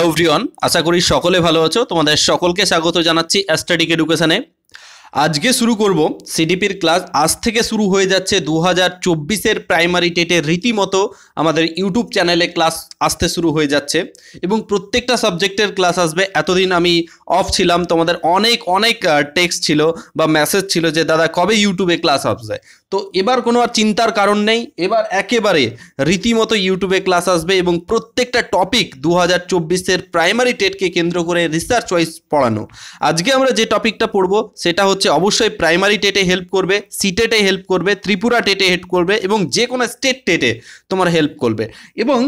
Hello everyone, আশা করি সকলে ভালো আছো। তোমাদের সকলকে স্বাগত জানাচ্ছি অ্যাস্ট্যাটিক এডুকেশনে। আজকে শুরু করব সিডিপির ক্লাস। আজ থেকে শুরু হয়ে যাচ্ছে 2024-এর প্রাইমারি টেটের রীতিমতো আমাদের ইউটিউব চ্যানেলে ক্লাস আসতে শুরু হয়ে যাচ্ছে এবং প্রত্যেকটা সাবজেক্টের ক্লাস আসবে। এতদিন আমি অফ ছিলাম, তোমাদের অনেক টেক্সট ছিল বা মেসেজ ছিল যে দাদা কবে ইউটিউবে ক্লাস আসবে। তো এবার কোনো আর চিন্তার কারণ নেই, এবার একেবারে রীতিমতো ইউটিউবে ক্লাস আসবে এবং প্রত্যেকটা টপিক 2024-এর প্রাইমারি টেটকে কেন্দ্র করে রিসার্চ ওয়াইজ পড়ানো। আজকে আমরা যে টপিকটা পড়বো সেটা হচ্ছে অবশ্যই প্রাইমারি টেটে হেল্প করবে, সিটেটে হেল্প করবে, ত্রিপুরা টেটে হেল্প করবে এবং যে কোনো স্টেট টেটে তোমার হেল্প করবে। এবং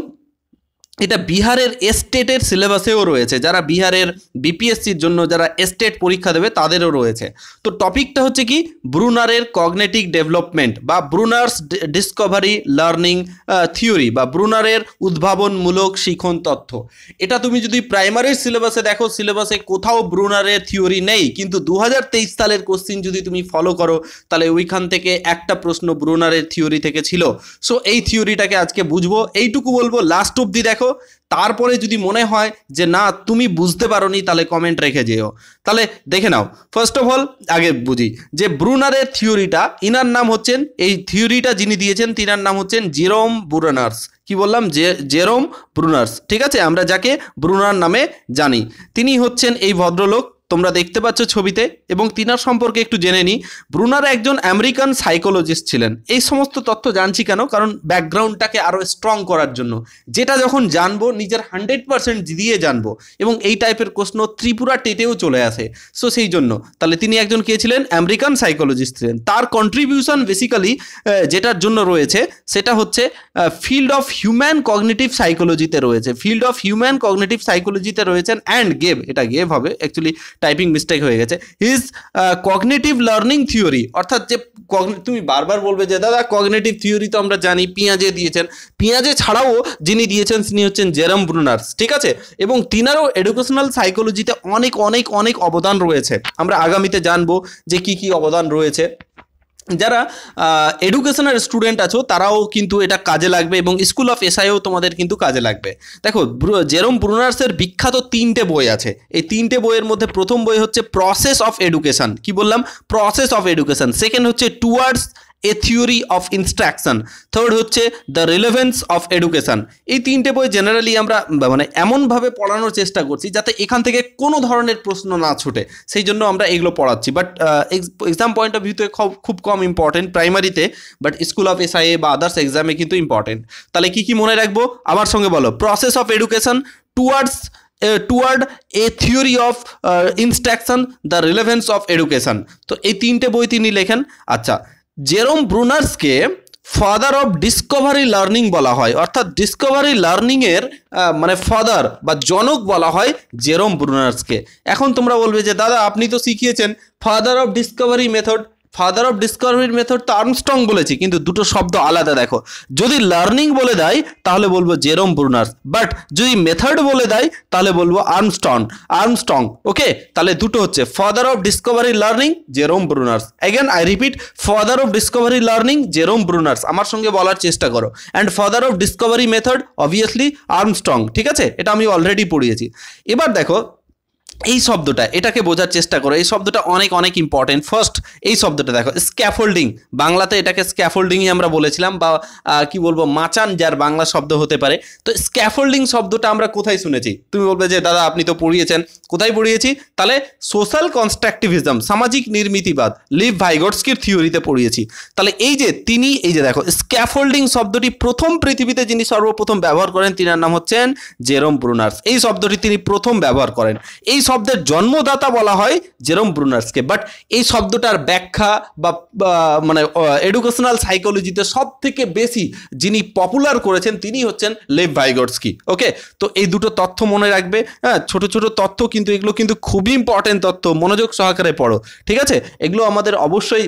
এটা বিহারের স্টেটের সিলেবাসেও রয়েছে, যারা বিহারের বিপিএসসির জন্য যারা স্টেট পরীক্ষা দেবে তাদেরও রয়েছে। তো টপিকটা হচ্ছে কি, ব্রুনারের কগনিটিভ ডেভেলপমেন্ট বা ব্রুনার্স ডিসকভারি লার্নিং থিওরি বা ব্রুনারের উদ্ভাবনমূলক শিখন তথ্য। এটা তুমি যদি প্রাইমারির সিলেবাসে দেখো, সিলেবাসে কোথাও ব্রুনারের থিওরি নেই, কিন্তু 2023 সালের কোশ্চিন যদি তুমি ফলো করো তাহলে ওইখান থেকে একটা প্রশ্ন ব্রুনারের থিওরি থেকে ছিল। সো এই থিওরিটাকে আজকে বুঝবো, এইটুকু বলবো, লাস্ট অবধি দেখো। তারপরে যদি মনে হয় যে না তুমি বুঝতে পারোনি তাহলে কমেন্ট রেখে যেও। তাহলে দেখে নাও, ফার্স্ট অফ অল আগে বুঝি যে ব্রুনারের থিওরিটা, ইনার নাম হচ্ছেন, এই থিওরিটা যিনি দিয়েছেন তিনার নাম হচ্ছেন জেরোম ব্রুনার্স। কি বললাম, জেরোম ব্রুনার্স, ঠিক আছে, আমরা যাকে ব্রুনার নামে জানি। তিনি হচ্ছেন এই ভদ্রলোক, তোমরা দেখতে পাচ্ছ ছবিতে। এবং তিনার সম্পর্কে একটু জেনে নিই। ব্রুনার একজন আমেরিকান সাইকোলজিস্ট ছিলেন। এই সমস্ত তথ্য জানছি কেন, কারণ ব্যাকগ্রাউন্ডটাকে আরও স্ট্রং করার জন্য। যেটা যখন জানবো নিজের 100% দিয়ে জানবো এবং এই টাইপের প্রশ্ন ত্রিপুরা টেটেও চলে আসে। সো সেই জন্য তাহলে তিনি একজন কে ছিলেন, আমেরিকান সাইকোলজিস্ট ছিলেন। তার কন্ট্রিবিউশন বেসিক্যালি যেটার জন্য রয়েছে সেটা হচ্ছে ফিল্ড অফ হিউম্যান কগনিটিভ সাইকোলজিতে রয়েছে, ফিল্ড অফ হিউম্যান কগনিটিভ সাইকোলজিতে রয়েছেন। অ্যান্ড গেভ, এটা গেভ হবে অ্যাকচুয়ালি, টাইপিং মিস্টেক হয়ে গেছে, হিজ কগনিটিভ লার্নিং থিওরি। অর্থাৎ যে তুমি বারবার বলবে যে দাদা কগনিটিভ থিওরি তো আমরা জানি পিঁয়াজে দিয়েছেন, পিঁয়াজে ছাড়াও যিনি দিয়েছেন তিনি হচ্ছেন জেরোম ব্রুনার্স, ঠিক আছে। এবং তিনারও এডুকেশনাল সাইকোলজিতে অনেক অবদান রয়েছে। আমরা আগামীতে জানবো যে কি কি অবদান রয়েছে। যারা এডুকেশনের স্টুডেন্ট আছো তারাও কিন্তু এটা কাজে লাগবে এবং স্কুল অফ এসআইও তোমাদের কিন্তু কাজে লাগবে। দেখো জেরোম ব্রুনার্সের বিখ্যাত 3টে বই আছে। এই 3টে বইয়ের মধ্যে প্রথম বই হচ্ছে প্রসেস অফ এডুকেশন, কি বললাম, প্রসেস অফ এডুকেশন। সেকেন্ড হচ্ছে towards a theory of instruction. Third হচ্ছে দ্য রিলেভেন্স অফ এডুকেশন। এই 3টে বই জেনারেলি আমরা মানে এমনভাবে পড়ানোর চেষ্টা করছি যাতে এখান থেকে কোনো ধরনের প্রশ্ন না ছুটে, সেই জন্য আমরা এগুলো পড়াচ্ছি। বাট এক্সাম পয়েন্ট অফ ভিউতে খুব কম ইম্পর্টেন্ট প্রাইমারিতে, বাট স্কুল অফ এসআইএ বা আদার্স এক্সামে কিন্তু ইম্পর্টেন্ট। তাহলে কি মনে রাখবো আমার সঙ্গে বলো, process of education, toward A theory of instruction, the relevance of education. তো এই 3টে বই তিনি লেখেন। আচ্ছা, জেরোম ব্রুনার্সকে ফাদার অফ ডিসকভারি লার্নিং বলা হয়, অর্থাৎ ডিসকভারি লার্নিংয়ের মানে ফাদার বা জনক বলা হয় জেরোম ব্রুনার্সকে। এখন তোমরা বলবে যে দাদা আপনি তো শিখিয়েছেন father of discovery method, father of discovery method তো আর্মস্ট্রং বলেছি, কিন্তু দুটো শব্দ আলাদা। দেখো, যদি লার্নিং বলে দেয় তাহলে বলবো জেরোম ব্রুনার্স, বাট যদি মেথড বলে দেয় তাহলে বলবো আর্মস্ট্রং। ওকে, তাহলে দুটো হচ্ছে father of discovery learning Jerome Bruner's. Again I repeat, father of discovery learning Jerome Bruner's, আমার সঙ্গে বলার চেষ্টা করো। And father of discovery method obviously Armstrong, ঠিক আছে, এটা আমি অলরেডি পড়িয়েছি। এবার দেখো এই শব্দটা, এটাকে বোঝার চেষ্টা করো। এই শব্দটা অনেক ইম্পর্টেন্ট। ফার্স্ট এই শব্দটা দেখো, স্ক্যাফোল্ডিং, বাংলাতে এটাকে স্ক্যাফোল্ডিংই আমরা বলেছিলাম, বা কি বলবো, মাচান যার বাংলা শব্দ হতে পারে। তো স্ক্যাফোল্ডিং শব্দটা আমরা কোথায় শুনেছি? তুমি বলবে যে দাদা আপনি তো পড়িয়েছেন। কোথায় পড়িয়েছি? তাহলে সোশ্যাল কনস্ট্রাকটিভিজম, সামাজিক নির্মিতিবাদ, লিভ ভাইগটস্কির থিওরিতে পড়িয়েছি। তাহলে এই যে তিনি, এই যে দেখো স্ক্যাফোল্ডিং শব্দটি প্রথম পৃথিবীতে যিনি সর্বপ্রথম ব্যবহার করেন তিনার নাম হচ্ছেন জেরোম ব্রুনার্স। এই শব্দটি তিনি প্রথম ব্যবহার করেন। এই শব্দের জন্মদাতা বলা হয় জেরোম ব্রুনার্সকে। বাট এই শব্দটার ব্যাখ্যা বা মানে এডুকেশনাল সাইকোলজিতে সব থেকে বেশি যিনি পপুলার করেছেন তিনি হচ্ছেন লেভ ভাইগটস্কি। ওকে, তো এই দুটো তথ্য মনে রাখবে। হ্যাঁ, ছোট তথ্য, কিন্তু এগুলো কিন্তু খুবই ইম্পর্টেন্ট তথ্য, মনোযোগ সহকারে পড়ো, ঠিক আছে। এগুলো আমাদের অবশ্যই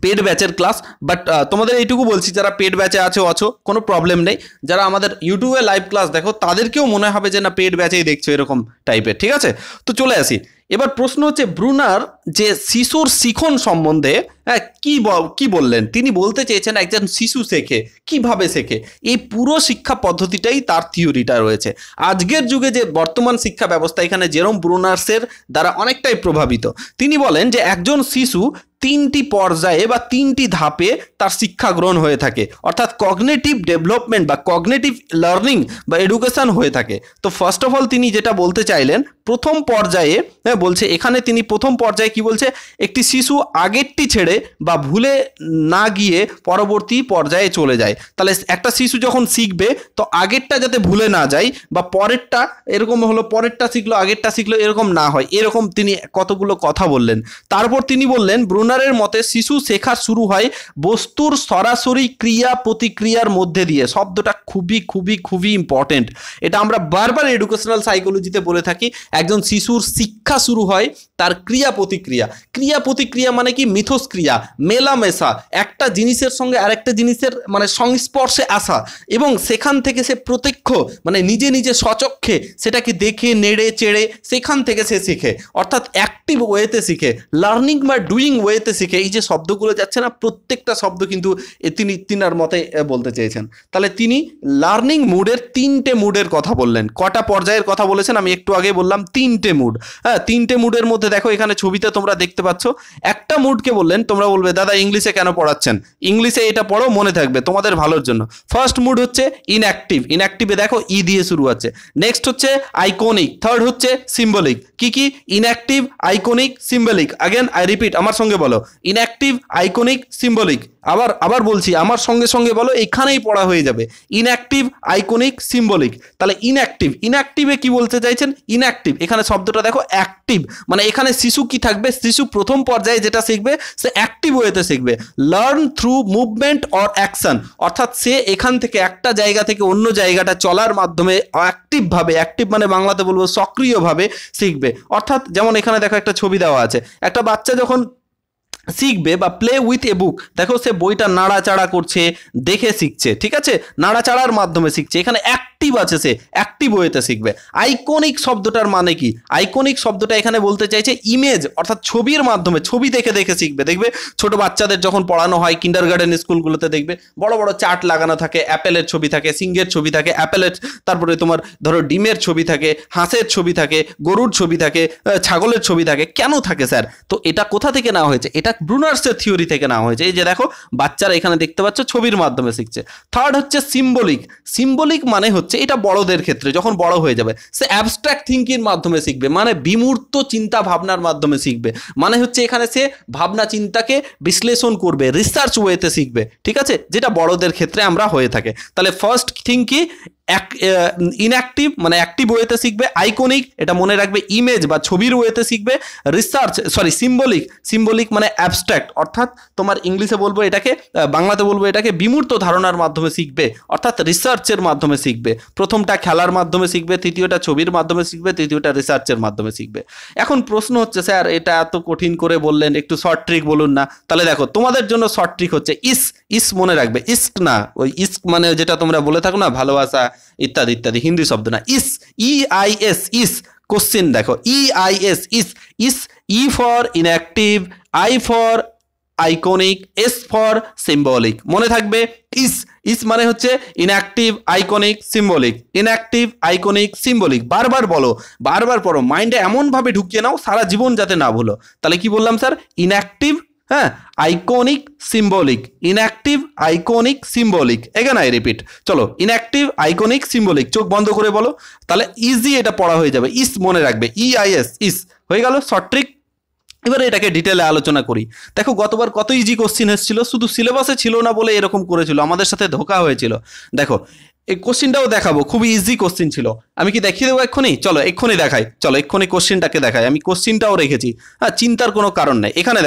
পেড ব্যাচের ক্লাস, বাট তোমাদের এইটুকু বলছি, যারা পেড ব্যাচে আছো কোনো প্রবলেম নেই। যারা আমাদের ইউটিউবে লাইভ ক্লাস দেখো তাদেরকেও মনে হবে যে না পেড ব্যাচেই দেখছো এরকম টাইপের, ঠিক আছে। তো চলে আসি, এবার প্রশ্ন হচ্ছে ব্রুনার যে শিশুর শিখন সম্বন্ধে হ্যাঁ, কি বললেন? তিনি বলতে চেয়েছেন একজন শিশু শেখে, কিভাবে শেখে, এই পুরো শিক্ষা পদ্ধতিটাই তার থিওরিটা রয়েছে। আজকের যুগে যে বর্তমান শিক্ষা ব্যবস্থা, এখানে জেরোম ব্রুনার্সের দ্বারা অনেকটাই প্রভাবিত। তিনি বলেন যে একজন শিশু 3টি পর্যায়ে বা 3টি ধাপে তার শিক্ষা গ্রহণ হয়ে থাকে, অর্থাৎ কগনিটিভ ডেভেলপমেন্ট বা কগনিটিভ লার্নিং বা এডুকেশন হয়ে থাকে। তো ফার্স্ট অফ অল তিনি যেটা বলতে চাইলেন, প্রথম পর্যায়ে বলছে, এখানে তিনি প্রথম পর্যায়ে কি বলছে, একটি শিশু আগেরটি ছেড়ে বা ভুলে না গিয়ে পরবর্তী পর্যায়ে চলে যায়। তাহলে একটা শিশু যখন শিখবে তো আগেরটা যাতে ভুলে না যায়, বা পরেরটা এরকম হলো পরেরটা শিখলো আগেরটা শিখলো এরকম না হয়, এরকম তিনি কতগুলো কথা বললেন। তারপর তিনি বললেন ব্রুনারের মতে শিশু শেখা শুরু হয় বস্তুর সরাসরি ক্রিয়া প্রতিক্রিয়ার মধ্যে দিয়ে। শব্দটা খুবই খুবই খুবই ইম্পর্টেন্ট, এটা আমরা বারবার এডুকেশনাল সাইকোলজিতে বলে থাকি। একজন শিশুর শিক্ষা শুরু হয় তার ক্রিয়া প্রতিক্রিয়া। ক্রিয়া প্রতিক্রিয়া মানে কি? মিথস্ক্রিয়া, মেলামেশা, একটা জিনিসের সঙ্গে আরেকটা জিনিসের মানে সংস্পর্শে আসা, এবং সেখান থেকে সে প্রত্যক্ষ মানে নিজে নিজে স্বচক্ষে সেটাকে দেখে নেড়ে চেড়ে সেখান থেকে সে শিখে, অর্থাৎ অ্যাক্টিভ ওয়েতে শিখে, লার্নিং বা ডুইং ওয়েতে শিখে। এই যে শব্দগুলো যাচ্ছে না, প্রত্যেকটা শব্দ কিন্তু তিনার মতে বলতে চেয়েছেন। তাহলে তিনি লার্নিং মুডের 3টে মুডের কথা বললেন। কটা পর্যায়ের কথা বলেছেন আমি একটু আগে বললাম, 3টে মুড। হ্যাঁ, 3টে মুডের মধ্যে দেখো এখানে ছবিতে তোমরা দেখতে পাচ্ছ, একটা মুডকে বললেন, তোমরা বলবে দাদা ইংলিশে কেন পড়াচ্ছেন, ইংলিশে এটা পড়ো মনে থাকবে তোমাদের ভালোর জন্য। ফার্স্ট মুড হচ্ছে ইনঅ্যাক্টিভ, ইনঅ্যাক্টিভে দেখো ই দিয়ে শুরু হচ্ছে। নেক্সট হচ্ছে আইকনিক, থার্ড হচ্ছে সিম্বলিক। কি কি? Inactive, iconic, symbolic. Again I repeat, আমার সঙ্গে বলো, ইনঅ্যাক্টিভ, আইকনিক, সিম্বলিক। আবার বলছি, আমার সঙ্গে সঙ্গে বলো, এখানেই পড়া হয়ে যাবে। Inactive, iconic, symbolic. তাহলে ইনঅ্যাক্টিভে কি বলতে চাইছেন? ইনঅ্যাক্টিভ, এখানে শব্দটা দেখো অ্যাক্টিভ, মানে এখানে শিশু কি থাকবে, শিশু প্রথম পর্যায়ে যেটা শিখবে সে অ্যাক্টিভ ওয়েতে শিখবে। Learn through movement or action, অর্থাৎ সে এখান থেকে একটা জায়গা থেকে অন্য জায়গাটা চলার মাধ্যমে অ্যাক্টিভভাবে, অ্যাক্টিভ মানে বাংলাতে বলবো সক্রিয়ভাবে শিখবে। অর্থাৎ যেমন এখানে দেখো একটা ছবি দেওয়া আছে, একটা বাচ্চা যখন শিখবে বা প্লে উইথ এ বুক, দেখো সে বইটা নাড়াচাড়া করছে, দেখে শিখছে, ঠিক আছে, নাড়াচাড়ার মাধ্যমে শিখছে, এখানে অ্যাক্টিভ আছে, সে অ্যাক্টিভ ওয়েতে শিখবে। আইকনিক শব্দটার মানে কি? আইকনিক শব্দটা এখানে বলতে চাইছে ইমেজ, অর্থাৎ ছবির মাধ্যমে, ছবি দেখে দেখে শিখবে। দেখবে ছোট বাচ্চাদের যখন পড়ানো হয় কিন্ডারগার্টেন স্কুলগুলোতে, দেখবে বড় বড় চার্ট লাগানো থাকে, অ্যাপেলের ছবি থাকে, সিংহের ছবি থাকে, অ্যাপেলের, তারপরে তোমার ধরো ডিমের ছবি থাকে, হাঁসের ছবি থাকে, গরুর ছবি থাকে, ছাগলের ছবি থাকে। কেন থাকে স্যার? তো এটা কোথা থেকে নেওয়া হয়েছে? এটা ব্রুনার্সের থিওরি থেকে নেওয়া হয়েছে। এই যে দেখো বাচ্চারা এখানে দেখতে পাচ্ছ ছবির মাধ্যমে শিখছে। থার্ড হচ্ছে সিম্বলিক। সিম্বলিক মানে হচ্ছে এটা বড়দের ক্ষেত্রে, যখন বড় হয়ে যাবে সে অ্যাবস্ট্রাক্ট থিঙ্কিং মাধ্যমে শিখবে, মানে বিমূর্ত চিন্তা ভাবনার মাধ্যমে শিখবে। মানে হচ্ছে এখানে সে ভাবনা চিন্তাকে বিশ্লেষণ করবে, রিসার্চ ওয়েতে শিখবে, ঠিক আছে, যেটা বড়দের ক্ষেত্রে আমরা হয়ে থাকে। তাহলে ফার্স্ট থিং কি? ইনঅ্যাক্টিভ মানে অ্যাক্টিভ ওয়েতে শিখবে। আইকনিক, এটা মনে রাখবে ইমেজ বা ছবির ওয়েতে শিখবে। সিম্বলিক মানে অ্যাবস্ট্রাক্ট, অর্থাৎ তোমার ইংলিশে বলবো এটাকে, বাংলাতে বলবো এটাকে বিমূর্ত ধারণার মাধ্যমে শিখবে, অর্থাৎ রিসার্চের মাধ্যমে শিখবে। প্রথমটা খেলার মাধ্যমে শিখবে, তৃতীয়টা ছবির মাধ্যমে শিখবে, তৃতীয়টা রিসার্চের মাধ্যমে শিখবে। এখন প্রশ্ন হচ্ছে স্যার এটা এত কঠিন করে বললেন, একটু শর্ট ট্রিক বলুন না। তাহলে দেখো তোমাদের জন্য শর্ট ট্রিক হচ্ছে ইস মনে রাখবে, ইস্ক না, ওই ইস্ক মানে যেটা তোমরা বলে থাকো না ভালোবাসা ইত্যাদি ইত্যাদি, হিন্দি শব্দ না, ইস। কোশ্চেন দেখো, EIS E for enactive, I for iconic, S for symbolic. মনে থাকবে ইস মানে হচ্ছে enactive, iconic, symbolic, enactive, iconic, symbolic. বারবার বলো, বারবার পড়ো, মাইন্ডে এমনভাবে ঢুকিয়ে নাও সারা জীবন যাতে না ভুলো। তাহলে কি বললাম স্যার? ইনঅ্যাক্টিভ, হ্যাঁ, iconic, symbolic, enactive, iconic, symbolic. এখানে আই রিপিট, চলো, ইনঅ্যাক্টিভ, আইকনিক, সিম্বলিক। চোখ বন্ধ করে বলো, তাহলে ইজি এটা পড়া হয়ে যাবে। ইস মনে রাখবে, ইস হয়ে গেল শর্ট ট্রিক। এবারে এটাকে ডিটেলে আলোচনা করি। দেখো গতবার কত ইজি কোশ্চিন এসেছিল, শুধু সিলেবাসে ছিল না বলে এরকম করেছিল, আমাদের সাথে ধোকা হয়েছিল। দেখো এই কোশ্চিনটাও দেখাবো, খুবই ইজি কোশ্চিন ছিল। আমি কি দেখিয়ে দেবো এক্ষুনি? চলো এক্ষুনি দেখাই, চলো এক্ষুনি কোশ্চিনটাকে দেখাই। আমি কোশ্চিনটাও রেখেছি, হ্যাঁ, চিন্তার কোনো কারণ নেই। এখানে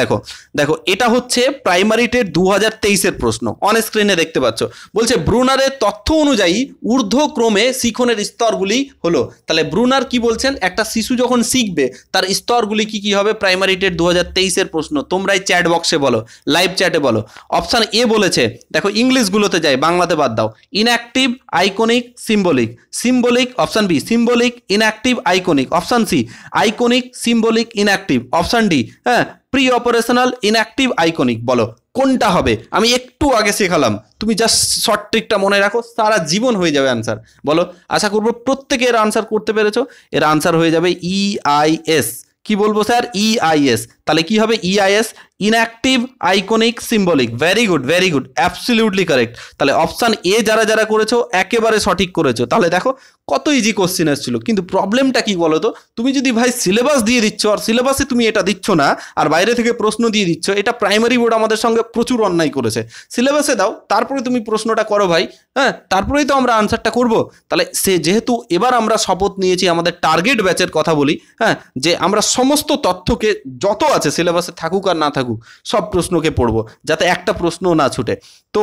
দেখো এটা হচ্ছে প্রাইমারি টেট 2023-এর প্রশ্ন, অন স্ক্রিনে দেখতে পাচ্ছ। বলছে ব্রুনারের তথ্য অনুযায়ী ঊর্ধ্বক্রমে শিখনের স্তরগুলি হলো। তাহলে ব্রুনার কি বলছেন? একটা শিশু যখন শিখবে তার স্তরগুলি কি কি হবে? প্রাইমারি টেট 2023-এর প্রশ্ন, তোমরাই চ্যাট বক্সে বলো, লাইভ চ্যাটে বলো। অপশান এ বলেছে, দেখো ইংলিশগুলোতে যাই, বাংলাতে বাদ দাও। Enactive, iconic, symbolic. Option B symbolic, enactive, iconic. Option C iconic, symbolic, enactive. Option D হ্যাঁ প্রি অপারেশনাল, ইনঅ্যাক্টিভ, আইকনিক, বলো কোনটা হবে? আমি একটু আগে শেখালাম, তুমি জাস্ট শর্ট ট্রিকটা মনে রাখো, সারা জীবন হয়ে যাবে আনসার। বলো, আশা করবো প্রত্যেকে এর আনসার করতে পেরেছো। এর আনসার হয়ে যাবে ইআইএস। কি বলবো স্যার? ইআইএস। তাহলে কি হবে? EIS, inactive, iconic, symbolic. Very good, very good, absolutely correct. তাহলে অপশান এ যারা যারা করেছো একেবারে সঠিক করেছো। তাহলে দেখো কত ইজি কোশ্চেন এসেছিল। কিন্তু প্রবলেমটা কি বলো তো, তুমি যদি ভাই সিলেবাস দিয়ে দিচ্ছ আর সিলেবাসে তুমি এটা দিচ্ছ না আর বাইরে থেকে প্রশ্ন দিয়ে দিচ্ছ, এটা প্রাইমারি বোর্ড আমাদের সঙ্গে প্রচুর অন্যায় করেছে। সিলেবাসে দাও, তারপরে তুমি প্রশ্নটা করো ভাই, হ্যাঁ, তারপরেই তো আমরা আনসারটা করব। তাহলে সে যেহেতু এবার আমরা শপথ নিয়েছি, আমাদের টার্গেট ব্যাচের কথা বলি, হ্যাঁ, যে আমরা সমস্ত তথ্যকে যত আছে সিলেবাসে থাকুক আর না থাকুক সব প্রশ্নকে পড়বো, যাতে একটা প্রশ্নও না ছুটে। তো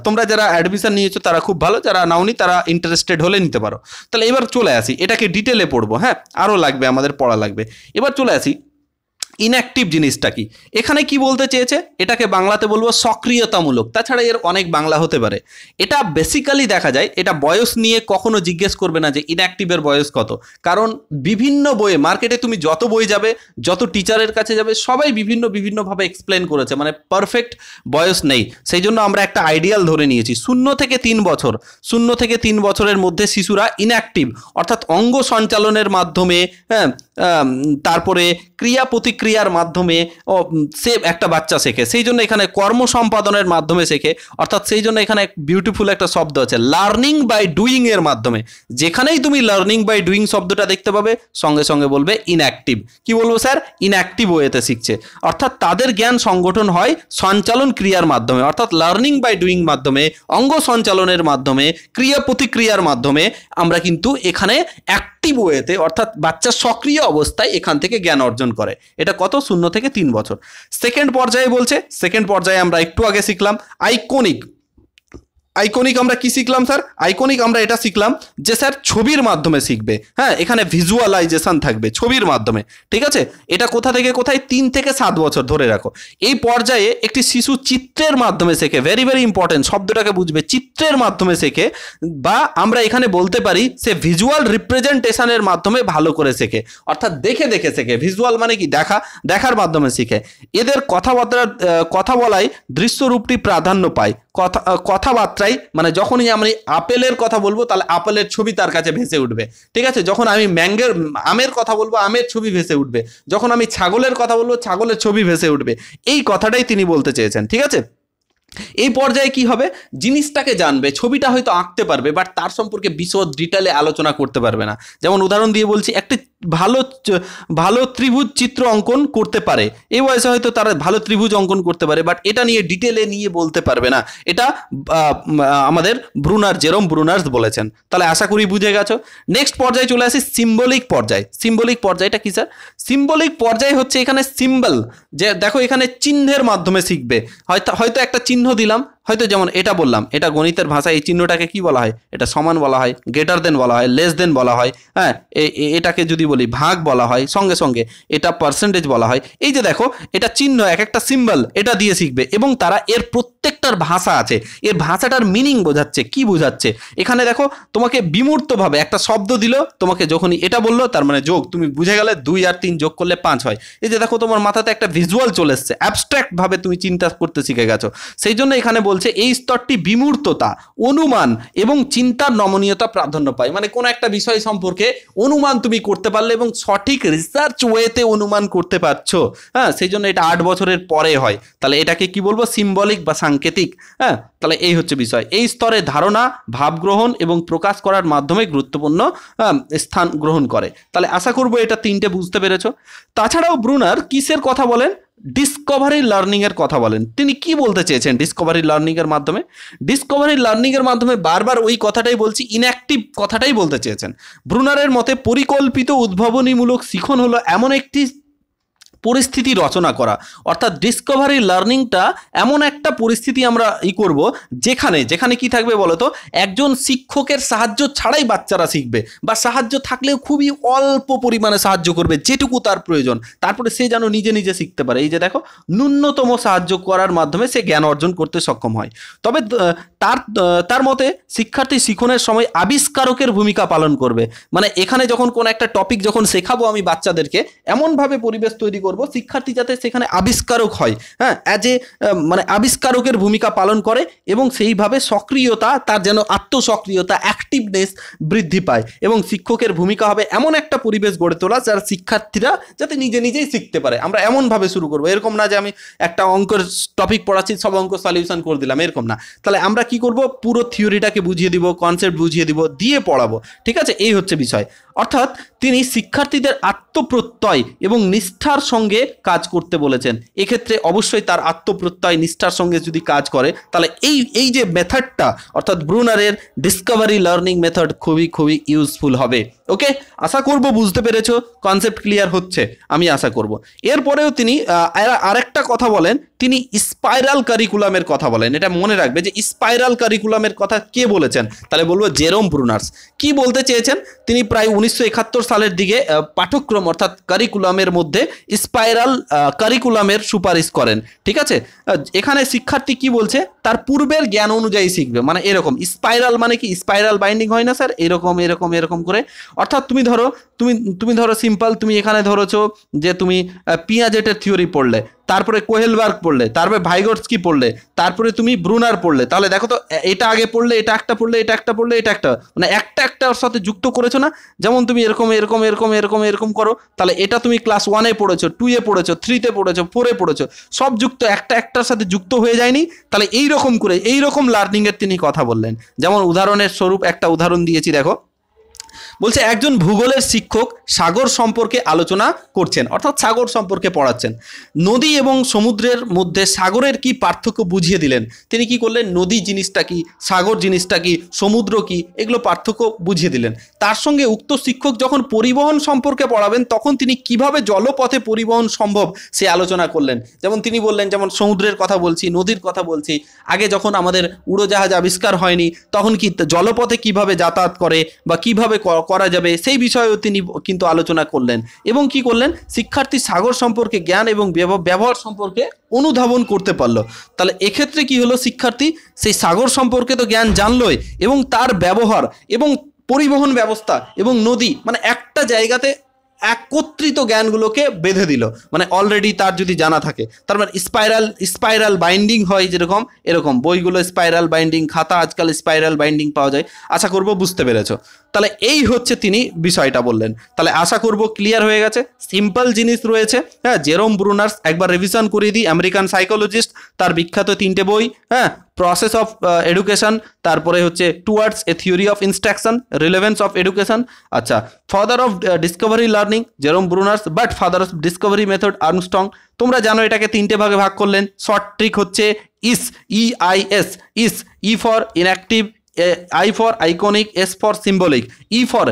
তোমরা যারা অ্যাডমিশন নিয়েছো তারা খুব ভালো, যারা নাওনি তারা ইন্টারেস্টেড হলে নিতে পারো। তাহলে এবার চলে আসি, এটাকে ডিটেলে পড়বো, হ্যাঁ, আরও লাগবে, আমাদের পড়া লাগবে। এবার চলে আসি ইনঅ্যাক্টিভ জিনিসটা কি। এখানে কি বলতে চেয়েছে, এটাকে বাংলাতে বলবো সক্রিয়তামূলক। তাছাড়া এর অনেক বাংলা হতে পারে। এটা বেসিক্যালি দেখা যায়, এটা বয়স নিয়ে কখনো জিজ্ঞেস করবে না যে ইনঅ্যাক্টিভের বয়স কত, কারণ বিভিন্ন বইয়ে, মার্কেটে তুমি যত বই যাবে, যত টিচারের কাছে যাবে, সবাই বিভিন্নভাবে এক্সপ্লেন করেছে, মানে পারফেক্ট বয়স নেই। সেই জন্য আমরা একটা আইডিয়াল ধরে নিয়েছি 0 থেকে 3 বছর। 0 থেকে 3 বছরের মধ্যে শিশুরা ইনঅ্যাক্টিভ, অর্থাৎ অঙ্গ সঞ্চালনের মাধ্যমে, হ্যাঁ, তারপরে ক্রিয়া প্রতিক্রিয়ার মাধ্যমে সে একটা বাচ্চা শেখে। সেই জন্য এখানে কর্ম সম্পাদনের মাধ্যমে শেখে, অর্থাৎ সেই জন্য এখানে বিউটিফুল একটা শব্দ আছে লার্নিং বাই ডুইং এর মাধ্যমে। যেখানেই তুমি লার্নিং বাই ডুইং শব্দটা দেখতে পাবে, সঙ্গে সঙ্গে বলবে ইনঅ্যাক্টিভ। কি বলবো স্যার? ইনঅ্যাক্টিভ ওয়েতে শিখছে, অর্থাৎ তাদের জ্ঞান সংগঠন হয় সঞ্চালন ক্রিয়ার মাধ্যমে, অর্থাৎ লার্নিং বাই ডুইং মাধ্যমে, অঙ্গ সঞ্চালনের মাধ্যমে, ক্রিয়া প্রতিক্রিয়ার মাধ্যমে আমরা কিন্তু এখানে অ্যাক্টিভ ওয়েতে, অর্থাৎ বাচ্চা সক্রিয় অবস্থায় এখান থেকে জ্ঞান অর্জন করে। এটা কত? 0 থেকে 3 বছর। সেকেন্ড পর্যায়ে বলছে, সেকেন্ড পর্যায়ে আমরা একটু আগে শিখলাম আইকনিক। আইকনিক আমরা কি শিখলাম স্যার? আইকনিক আমরা এটা শিখলাম যে স্যার ছবির মাধ্যমে শিখবে, হ্যাঁ, এখানে ভিজুয়ালাইজেশন থাকবে ছবির মাধ্যমে, ঠিক আছে। এটা কোথা থেকে কোথায়? 3 থেকে 7 বছর ধরে রাখো। এই পর্যায়ে একটি শিশু চিত্রের মাধ্যমে শেখে, ভেরি ভেরি ইম্পর্টেন্ট, শব্দটাকে বুঝবে, চিত্রের মাধ্যমে শেখে, বা আমরা এখানে বলতে পারি সে ভিজুয়াল রিপ্রেজেন্টেশনের মাধ্যমে ভালো করে শেখে, অর্থাৎ দেখে দেখে শেখে। ভিজুয়াল মানে কি? দেখার মাধ্যমে শিখে। এদের কথা বলায় দৃশ্যরূপটি প্রাধান্য পায়। কথাবার্তায়, মানে যখনই আমি আপেলের কথা বলবো তাহলে আপেলের ছবি তার কাছে ভেসে উঠবে, ঠিক আছে। যখন আমি আমের কথা বলবো আমের ছবি ভেসে উঠবে। যখন আমি ছাগলের কথা বলবো ছাগলের ছবি ভেসে উঠবে। এই কথাটাই তিনি বলতে চেয়েছেন, ঠিক আছে। এই পর্যায়ে কি হবে? জিনিসটাকে জানবে, ছবিটা হয়তো আঁকতে পারবে, বাট তার সম্পর্কে বিশদ ডিটেলে আলোচনা করতে পারবে না। যেমন উদাহরণ দিয়ে বলছি, একটি ভালো ত্রিভুজ চিত্র অঙ্কন করতে পারে, এই বয়সে হয়তো তারা ভালো ত্রিভুজ অঙ্কন করতে পারে, বাট এটা নিয়ে ডিটেলে নিয়ে বলতে পারবে না। এটা আমাদের জেরোম ব্রুনার্স বলেছেন। তাহলে আশা করি বুঝে গেছো। নেক্সট পর্যায়ে চলে আসি সিম্বলিক পর্যায়। সিম্বলিক পর্যায়টা কি স্যার? সিম্বলিক পর্যায় হচ্ছে এখানে সিম্বল, যে দেখো এখানে চিহ্নের মাধ্যমে শিখবে। হয়তো একটা চিহ্ন দিলাম, হয়তো যেমন এটা বললাম, এটা গণিতের ভাষায় এই চিহ্নটাকে কি বলা হয়? এটা সমান বলা হয়, গ্রেটার দেন বলা হয়, লেস দেন বলা হয়, হ্যাঁ, এটাকে যদি বলি ভাগ বলা হয়, সঙ্গে সঙ্গে এটা পার্সেন্টেজ বলা হয়। এই যে দেখো, এটা চিহ্ন, এক একটা সিম্বল, এটা দিয়ে শিখবে, এবং তারা এর প্রত্যেকটার ভাষা আছে, এর ভাষাটার মিনিং বোঝাচ্ছে, কি বোঝাচ্ছে। এখানে দেখো তোমাকে বিমূর্তভাবে একটা শব্দ দিল, তোমাকে যখনই এটা বললো তার মানে যোগ, তুমি বুঝে গেলে 2 আর 3 যোগ করলে 5 হয়। এই যে দেখো তোমার মাথাতে একটা ভিজুয়াল চলে এসছে, অ্যাবস্ট্রাক্ট ভাবে তুমি চিন্তা করতে শিখে গেছো। সেই জন্য এখানে বলছে এই স্তরটি বিমূর্ততা, অনুমান এবং চিন্তার নমনীয়তা প্রাধান্য পায়। মানে কোনো একটা বিষয় সম্পর্কে অনুমান তুমি করতে পারলে এবং সঠিক রিসার্চ ওয়েতে অনুমান করতে পারছো, হ্যাঁ, সেই জন্য এটা 8 বছরের পরে হয়। তাহলে এটাকে কি বলবো? সিম্বলিক বা সাংকেতিক, হ্যাঁ। তাহলে এই হচ্ছে বিষয়। এই স্তরে ধারণা, ভাব গ্রহণ এবং প্রকাশ করার মাধ্যমে গুরুত্বপূর্ণ স্থান গ্রহণ করে। তাহলে আশা করবো এটা 3টে বুঝতে পেরেছো। তাছাড়াও ব্রুনার কিসের কথা বলেন? ডিসকভারি লার্নিং এর কথা বলেন। তিনি কি বলতে চেয়েছেন ডিসকভারি লার্নিং এর মাধ্যমে? ডিসকভারি লার্নিং এর মাধ্যমে বারবার ওই কথাটাই বলছি, ইনঅ্যাক্টিভ কথাটাই বলতে চেয়েছেন। ব্রুনারের মতে পরিকল্পিত উদ্ভাবনীমূলক শিখন হলো এমন একটি পরিস্থিতি রচনা করা, অর্থাৎ ডিসকভারি লার্নিংটা এমন একটা পরিস্থিতি আমরা করব যেখানে কি থাকবে বলতো? একজন শিক্ষকের সাহায্য ছাড়াই বাচ্চারা শিখবে, বা সাহায্য থাকলেও খুবই অল্প পরিমাণে সাহায্য করবে, যেটুকু তার প্রয়োজন, তারপরে সে যেন নিজে নিজে শিখতে পারে। এই যে দেখো, ন্যূনতম সাহায্য করার মাধ্যমে সে জ্ঞান অর্জন করতে সক্ষম হয়। তবে তার মতে শিক্ষার্থী শিখনের সময় আবিষ্কারকের ভূমিকা পালন করবে। মানে এখানে যখন কোনো একটা টপিক যখন শেখাবো আমি বাচ্চাদেরকে, এমনভাবে পরিবেশ তৈরি করব করব শিক্ষার্থী যাতে সেখানে আবিষ্কারক হয়, হ্যাঁ, অ্যাজ এ মানে আবিষ্কারকের ভূমিকা পালন করে এবং সেইভাবে সক্রিয়তা, তার যেন আত্মসক্রিয়তা, অ্যাক্টিভনেস বৃদ্ধি পায় এবং শিক্ষকের ভূমিকা হবে এমন একটা পরিবেশ গড়ে তোলা যারা শিক্ষার্থীরা যাতে নিজে নিজেই শিখতে পারে। আমরা এমনভাবে শুরু করবো, এরকম না যে আমি একটা অঙ্কের টপিক পড়াচ্ছি সব অঙ্ক সলিউশন করে দিলাম, এরকম না। তাহলে আমরা কি করব, পুরো থিওরিটাকে বুঝিয়ে দিব, কনসেপ্ট বুঝিয়ে দিব, দিয়ে পড়াবো, ঠিক আছে, এই হচ্ছে বিষয়। অর্থাৎ তিনি শিক্ষার্থীদের আত্মপ্রত্যয় এবং নিষ্ঠার সঙ্গে কাজ করতে বলেছেন। এক্ষেত্রে অবশ্যই তার আত্মপ্রত্যয় নিষ্ঠার সঙ্গে যদি কাজ করে তাহলে এই যে মেথডটা অর্থাৎ ব্রুনারের ডিসকভারি লার্নিং মেথড খুবই খুবই ইউজফুল হবে। ওকে, আশা করব বুঝতে পেরেছো, কনসেপ্ট ক্লিয়ার হচ্ছে, আমি আশা করব। এরপরেও তিনি আরেকটা কথা বলেন, তিনি স্পাইরাল কারিকুলামের কথা বলেন। এটা মনে রাখবে যে স্পাইরাল কারিকুলামের কথা কে বলেছেন, তাহলে বলবো জেরোম ব্রুনার্স। কি বলতে চেয়েছেন, তিনি প্রায় 1971 সালের দিকে পাঠ্যক্রম অর্থাৎ কারিকুলামের মধ্যে স্পাইরাল কারিকুলামের সুপারিশ করেন। ঠিক আছে, এখানে শিক্ষার্থী কি বলছে, তার পূর্বের জ্ঞান অনুযায়ী শিখবে, মানে এরকম স্পাইরাল মানে কি, স্পাইরাল বাইন্ডিং হয় না স্যার, এরকম এরকম এরকম করে। অর্থাৎ তুমি ধরো সিম্পল, তুমি এখানে ধরেছো যে তুমি পিয়াজেটের থিওরি পড়লে, তারপরে কোহেলবার্গ পড়লে, তারপরে ভাইগটস্কি পড়লে, তারপরে তুমি ব্রুনার পড়লে, তাহলে দেখো তো এটা আগে পড়লে, এটা একটা পড়লে, এটা একটা পড়লে, এটা একটা, মানে একটার সাথে যুক্ত করেছো না। যেমন তুমি এরকম এরকম এরকম এরকম এরকম করো, তাহলে এটা তুমি ক্লাস 1-এ পড়েছো, 2-এ পড়েছো, 3-তে পড়েছো, 4-এ পড়েছো, সব যুক্ত, একটার সাথে যুক্ত হয়ে যায়নি। তাহলে এইরকম করে এইরকম লার্নিংয়ের তিনি কথা বললেন। যেমন উদাহরণের স্বরূপ একটা উদাহরণ দিয়েছি, দেখো, বলছে একজন ভূগোলের শিক্ষক সাগর সম্পর্কে আলোচনা করছেন, অর্থাৎ সাগর সম্পর্কে পড়াচ্ছেন। নদী এবং সমুদ্রের মধ্যে সাগরের কি পার্থক্য বুঝিয়ে দিলেন। তিনি কি করলেন, নদী জিনিসটা কি, সাগর জিনিসটা কি, সমুদ্র কি, এগুলো পার্থক্য বুঝিয়ে দিলেন। তার সঙ্গে উক্ত শিক্ষক যখন পরিবহন সম্পর্কে পড়াবেন তখন তিনি কিভাবে জলপথে পরিবহন সম্ভব সে আলোচনা করলেন। যেমন তিনি বললেন, যেমন সমুদ্রের কথা বলছি, নদীর কথা বলছি, আগে যখন আমাদের উড়োজাহাজ আবিষ্কার হয়নি তখন কি জলপথে কিভাবে যাতায়াত করে বা কিভাবে করা যাবে সেই বিষয়েও তিনি কিন্তু আলোচনা করলেন। এবং কি করলেন, শিক্ষার্থী সাগর সম্পর্কে জ্ঞান এবং ব্যবহার সম্পর্কে অনুধাবন করতে পারলো। তাহলে এক্ষেত্রে কি হলো, শিক্ষার্থী সেই সাগর সম্পর্কে তো জ্ঞান জানলোই এবং তার ব্যবহার এবং পরিবহন ব্যবস্থা এবং নদী, মানে একটা জায়গাতে একত্রিত জ্ঞানগুলোকে বেঁধে দিল, মানে অলরেডি তার যদি জানা থাকে। তার মানে স্পাইরাল বাইন্ডিং হয় যেরকম, এরকম বইগুলো স্পাইরাল বাইন্ডিং, খাতা আজকাল স্পাইরাল বাইন্ডিং পাওয়া যায়। আশা করব বুঝতে পেরেছো। তাহলে এই হচ্ছে তিনি বিষয়টা বললেন। তাহলে আশা করব ক্লিয়ার হয়ে গেছে। সিম্পল জিনিস রয়েছে, হ্যাঁ। জেরোম ব্রুনার্স একবার রিভিশন করিয়ে দিই, আমেরিকান সাইকোলজিস্ট, তার বিখ্যাত 3টে বই, হ্যাঁ, প্রসেস অফ এডুকেশন, তারপরে হচ্ছে towards a theory of instruction, relevance of education. আচ্ছা, father of discovery learning Jerome Bruner's, but father of discovery method Armstrong. তোমরা জানো এটাকে 3টে ভাগে ভাগ করলেন। শর্ট ট্রিক হচ্ছে EIS, EIS, EIS, E for enactive, I for iconic, S for symbolic. E for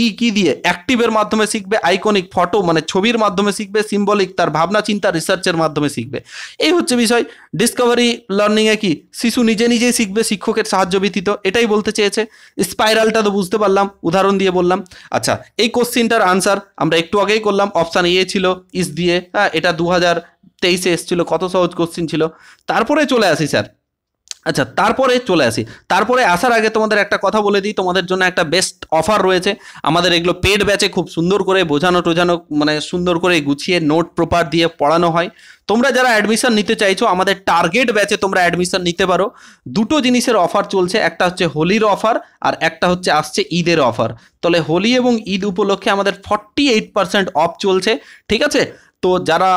E কি দিয়ে অ্যাক্টিভের মাধ্যমে শিখবে, আইকনিক ফটো মানে ছবির মাধ্যমে শিখবে, সিম্বলিক তার ভাবনা চিন্তা রিসার্চের মাধ্যমে শিখবে। এই হচ্ছে বিষয়। ডিসকভারি লার্নিংয়ে কি শিশু নিজে নিজেই শিখবে শিক্ষকের সাহায্য ব্যতীত, এটাই বলতে চেয়েছে। স্পাইরালটা তো বুঝতে পারলাম, উদাহরণ দিয়ে বললাম। আচ্ছা, এই কোশ্চিনটার আনসার আমরা একটু আগেই করলাম, অপশান এ ছিল ইস দিয়ে, হ্যাঁ, এটা 2023-এ এসেছিল, কত সহজ কোশ্চিন ছিল। তারপরে চলে আসি স্যার, আচ্ছা তারপরে আসার আগে তোমাদের একটা কথা বলে দিই, তোমাদের জন্য একটা বেস্ট অফার রয়েছে। আমাদের এগুলো পেড ব্যাচে খুব সুন্দর করে বোঝানো মানে সুন্দর করে গুছিয়ে নোট প্রপার দিয়ে পড়ানো হয়। তোমরা যারা অ্যাডমিশন নিতে চাইছো আমাদের টার্গেট ব্যাচে তোমরা অ্যাডমিশন নিতে পারো। দুটো জিনিসের অফার চলছে, একটা হচ্ছে হোলির অফার আর একটা হচ্ছে আসছে ঈদের অফার। তাহলে হোলি এবং ঈদ উপলক্ষে আমাদের 48% অফ চলছে, ঠিক আছে। তো যারা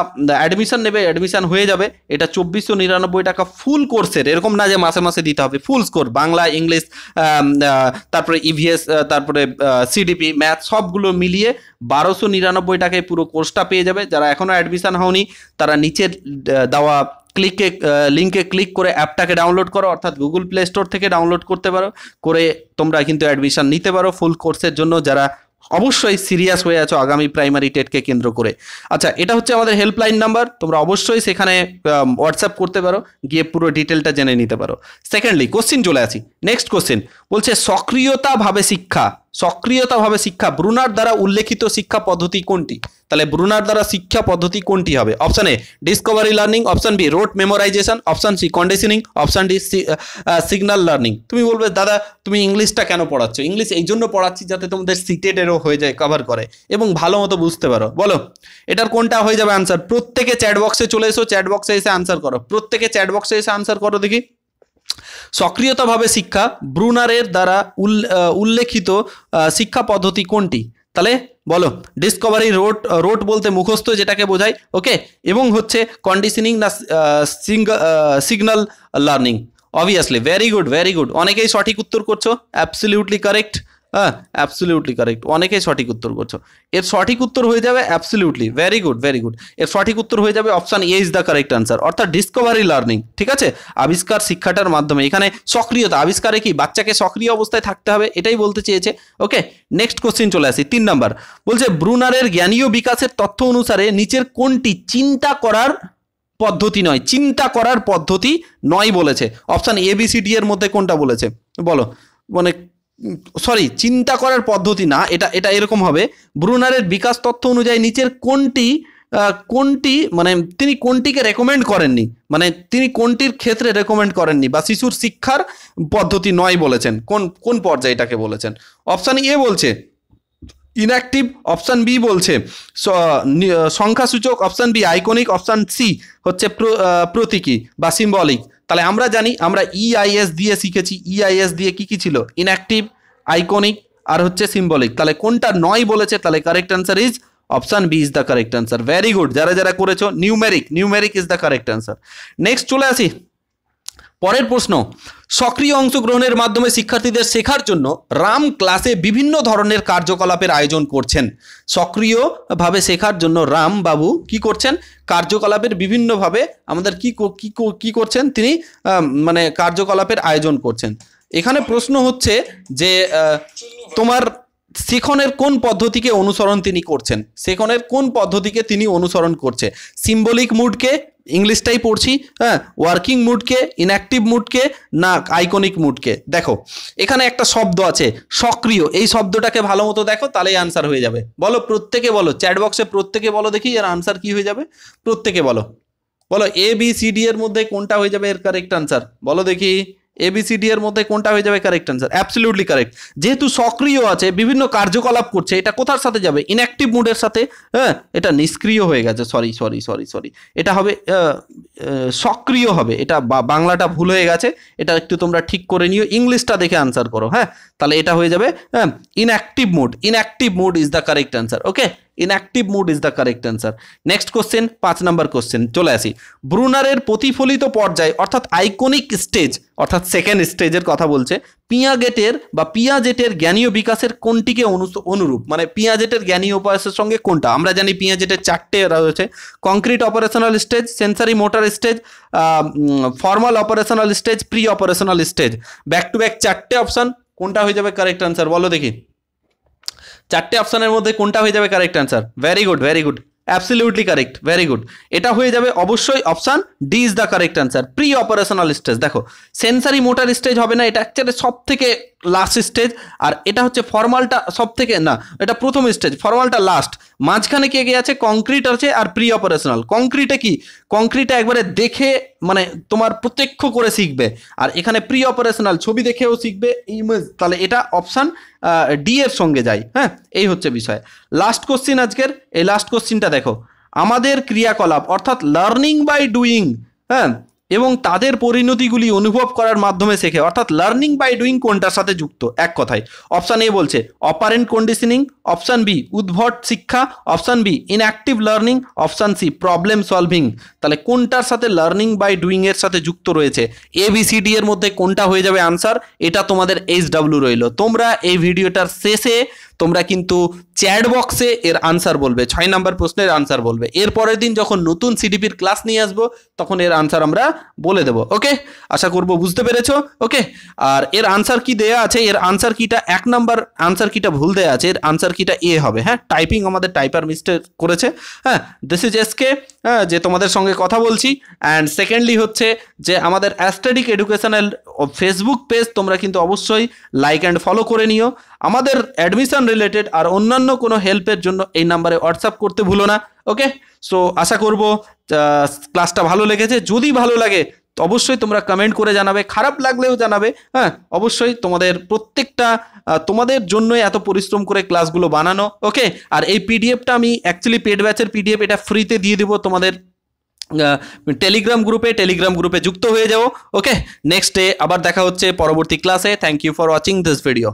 অ্যাডমিশন নেবে, অ্যাডমিশন হয়ে যাবে। এটা 2499 টাকা ফুল কোর্সের, এরকম না যে মাসে মাসে দিতে হবে, ফুল কোর্স বাংলা, ইংলিশ, তারপরে EVS, তারপরে CDP, ম্যাথ সবগুলো মিলিয়ে 1299 টাকায় পুরো কোর্সটা পেয়ে যাবে। যারা এখনও অ্যাডমিশন হওনি তারা নিচের দেওয়া লিঙ্কে ক্লিক করে অ্যাপটাকে ডাউনলোড করো, অর্থাৎ গুগল প্লে স্টোর থেকে ডাউনলোড করতে পারো, করে তোমরা কিন্তু অ্যাডমিশন নিতে পারো ফুল কোর্সের জন্য, যারা অবশ্যই সিরিয়াস হয়ে আছো আগামী প্রাইমারি টেটকে কেন্দ্র করে। আচ্ছা, এটা হচ্ছে আমাদের হেল্পলাইন নাম্বার, তোমরা অবশ্যই সেখানে হোয়াটসঅ্যাপ করতে পারো, গিয়ে পুরো ডিটেলটা জেনে নিতে পারো। সেকেন্ডলি কোশ্চিন চলে আসি, নেক্সট কোশ্চিন বলছে সক্রিয়তা ভাবে শিক্ষা, সক্রিয়তাভাবে শিক্ষা, ব্রুনার দ্বারা উল্লেখিত শিক্ষা পদ্ধতি কোনটি? তাহলে ব্রুনার দ্বারা শিক্ষা পদ্ধতি কোনটি হবে? Option A discovery learning, option B rote memorisation, option C conditioning, option D signal learning. তুমি বলবে দাদা তুমি ইংলিশটা কেন পড়াচ্ছ? ইংলিশ এই জন্য পড়াচ্ছি যাতে তোমাদের সিটেটেরও হয়ে যায়, কভার করে এবং ভালো মতো বুঝতে পারো। বলো এটার কোনটা হয়ে যাবে আনসার? প্রত্যেকে চ্যাট বক্সে চলে এসো, চ্যাট বক্সে এসে আনসার করো, প্রত্যেকে চ্যাট বক্সে এসে আনসার করো দেখি। সক্রিয়তাভাবে শিক্ষা, ব্রুনারের দ্বারা উল্লেখিত শিক্ষা পদ্ধতি কোনটি? তাহলে বলো ডিসকভারি, রোট বলতে মুখস্থ যেটাকে বোঝায়, ওকে, এবং হচ্ছে কন্ডিশনিং না signal learning? Obviously, very good very good, অনেকেই সঠিক উত্তর করছো, অ্যাবসলিউটলি কারেক্ট, হ্যাঁ অ্যাবসলিউটলি কারেক্ট, অনেকেই সঠিক উত্তর করছো। এর সঠিক উত্তর হয়ে যাবে absolutely, very good very good, এর সঠিক উত্তর হয়ে যাবে option A is the correct answer, অর্থাৎ ডিসকভারি লার্নিং। ঠিক আছে, আবিষ্কার শিক্ষাটার মাধ্যমে। এখানে সক্রিয়তা, আবিষ্কারে কি বাচ্চাকে সক্রিয় অবস্থায় থাকতে হবে, এটাই বলতে চেয়েছে। ওকে, নেক্সট কোশ্চেন চলে আসি, 3 নাম্বার। বলছে ব্রুনারের জ্ঞানীয় বিকাশের তথ্য অনুসারে নিচের কোনটি চিন্তা করার পদ্ধতি নয়? চিন্তা করার পদ্ধতি নয় বলেছে। Option A B C D এর মধ্যে কোনটা বলেছে বলো? মানে সরি, চিন্তা করার পদ্ধতি না, এটা এরকম হবে, ব্রুনারের বিকাশ তথ্য অনুযায়ী নিচের কোনটি মানে তিনি কোনটিকে রেকমেন্ড করেননি, মানে তিনি কোনটির ক্ষেত্রে রেকমেন্ড করেননি বা শিশুর শিক্ষার পদ্ধতি নয় বলেছেন, কোন পর্যায়ে এটাকে বলেছেন? অপশন এ বলছে ইনঅ্যাক্টিভ, অপশন বি বলছে সংখ্যাসূচক, option B iconic, option C হচ্ছে প্রতীকী বা সিম্বলিক। তাহলে আমরা জানি, আমরা ইআইএস দিয়ে শিখেছি, ইআইএস দিয়ে কি ছিল? ইনঅ্যাক্টিভ, আইকনিক আর হচ্ছে সিম্বলিক। তাহলে কোনটা নয় বলেছে? তাহলে correct answer is option B is the correct answer. Very good, যারা করেছো numeric is the correct answer. Next চলে আসি পরের প্রশ্ন। সক্রিয় অংশগ্রহণের মাধ্যমে শিক্ষার্থীদের শেখার জন্য রাম ক্লাসে বিভিন্ন ধরনের কার্যকলাপের আয়োজন করছেন। সক্রিয়ভাবে শেখার জন্য রাম বাবু কি করছেন? কার্যকলাপের বিভিন্নভাবে আমাদের কি করছেন তিনি? মানে কার্যকলাপের আয়োজন করছেন। এখানে প্রশ্ন হচ্ছে যে তোমার শেখনের কোন পদ্ধতিকে অনুসরণ তিনি করছেন? শেখনের কোন পদ্ধতিকে তিনি অনুসরণ করছে? সিম্বলিক মুডকে, ইংলিশটাই পড়ছি, হ্যাঁ, ওয়ার্কিং মুডকে, ইনঅ্যাক্টিভ মুডকে না আইকনিক মুডকে? দেখো এখানে একটা শব্দ আছে সক্রিয়, এই শব্দটাকে ভালো মতো দেখো, তাহলেই আনসার হয়ে যাবে। বলো প্রত্যেকে, বলো চ্যাট বক্সে প্রত্যেকে বলো দেখি এর আনসার কি হয়ে যাবে। প্রত্যেকে বলো এ বি সি ডি এর মধ্যে কোনটা হয়ে যাবে এর কারেক্ট আনসার? বলো দেখি এবিসিডি এর মধ্যে কোনটা হয়ে যাবে কারেক্ট আনসার? Absolutely correct. যেহেতু সক্রিয় আছে, বিভিন্ন কার্যকলাপ করছে, এটা কোথার সাথে যাবে? ইনঅ্যাক্টিভ মুডের সাথে। হ্যাঁ, এটা নিষ্ক্রিয় হয়ে গেছে, সরি, এটা হবে সক্রিয় হবে, এটা বাংলাটা ভুল হয়ে গেছে, এটা একটু তোমরা ঠিক করে নিও, ইংলিশটা দেখে আনসার করো। হ্যাঁ, তাহলে এটা হয়ে যাবে enactive mode is the correct answer. Okay, enactive mode is the correct answer. Next question, 5 number question চলে আসি। ব্রুনারের প্রতিফলিত পর্যায় অর্থাৎ আইকনিক স্টেজ অর্থাৎ সেকেন্ড স্টেজের কথা বলছে, পিয়াজেটের জ্ঞানীয় বিকাশের কোনটিকে অনুরূপ? মানে পিয়াজেটের জ্ঞানীয় বিকাশের সঙ্গে কোনটা? আমরা জানি পিয়াজেটের 4টে রয়েছে, concrete operational stage, sensory motor stage, formal operational stage, pre operational stage. Back to back 4টে অপশন, কোনটা হয়ে যাবে কারেক্ট অ্যান্সার? বলো দেখি 4টে অপশনের মধ্যে কোনটা হয়ে যাবে correct answer? Very good, absolutely correct, very good. এটা হয়ে যাবে অবশ্যই option D is the correct answer, pre operational stage. দেখো সেন্সারি মোটর স্টেজ হবে না, এটা অ্যাকচুয়ালি সব থেকে লাস্ট স্টেজ, আর এটা হচ্ছে ফর্মালটা সব থেকে না, এটা প্রথম স্টেজ, ফর্মালটা লাস্ট, মাঝখানে কে আছে? কংক্রিট আছে আর প্রি অপারেশনাল। কংক্রিটে একবারে দেখে মানে তোমার প্রত্যক্ষ করে শিখবে, আর এখানে প্রি অপারেশনাল ছবি দেখেও শিখবে ইমেজ। তাহলে এটা অপশন ডি এর সঙ্গে যায়। হ্যাঁ, এই হচ্ছে বিষয়। লাস্ট কোশ্চিন আজকের, এই লাস্ট কোশ্চিনটা দেখো, আমাদের ক্রিয়াকলাপ অর্থাৎ লার্নিং বাই ডুইং, হ্যাঁ, এবং তাদের পরিণতিগুলি অনুভব করার মাধ্যমে শেখে, অর্থাৎ লার্নিং বাই ডুইং কোনটার সাথে যুক্ত? এক কথায় অপশন এ বলছে অপারেন্ট কন্ডিশনিং, অপশন বি উদ্ভট শিক্ষা, option B enactive learning, option C problem solving. তাহলে কোনটার সাথে লার্নিং বাই ডুইং এর সাথে যুক্ত রয়েছে? এবিসিডি এর মধ্যে কোনটা হয়ে যাবে আনসার? এটা তোমাদের HW রইল। তোমরা এই ভিডিওটার শেষে তোমরা কিন্তু চ্যাট বক্সে এর আনসার বলবে, 6 নাম্বার প্রশ্নের আনসার বলবে। এর পরের দিন যখন নতুন সিডিপির ক্লাস নিয়ে আসবো তখন এর আনসার আমরা বলে দেবো। ওকে, আশা করব বুঝতে পেরেছো। ওকে, আর এর আনসার কি দেয়া আছে, এর আনসার কিটা 1 নাম্বার আনসার কিটা ভুল দেয়া আছে, এর আনসার কিটা এ হবে। হ্যাঁ, টাইপিং আমাদের টাইপার মিস্টেক করেছে। হ্যাঁ, দিস ইজ এসকে, হ্যাঁ, যে তোমাদের সঙ্গে কথা বলছি। অ্যান্ড সেকেন্ডলি হচ্ছে যে আমাদের অ্যাস্ট্যাডিক এডুকেশনাল ফেসবুক পেজ তোমরা কিন্তু অবশ্যই লাইক অ্যান্ড ফলো করে নিও। আমাদের অ্যাডমিশন রিলেটেড আর অন্যান্য কোনো হেল্পের জন্য এই নাম্বারে হোয়াটসঅ্যাপ করতে ভুলো না। ওকে, সো আশা করব ক্লাসটা ভালো লেগেছে। যদি ভালো লাগে তো অবশ্যই তোমরা কমেন্ট করে জানাবে, খারাপ লাগলেও জানাবে। হ্যাঁ, অবশ্যই তোমাদের প্রত্যেকটা তোমাদের জন্যই এত পরিশ্রম করে ক্লাসগুলো বানানো। ওকে, আর এই পিডিএফটা আমি অ্যাকচুয়ালি পেড ব্যাচের পিডিএফ, এটা ফ্রিতে দিয়ে দেবো তোমাদের টেলিগ্রাম গ্রুপে যুক্ত হয়ে যাও। ওকে, নেক্সট ডে আবার দেখা হচ্ছে পরবর্তী ক্লাসে। Thank you for watching this video.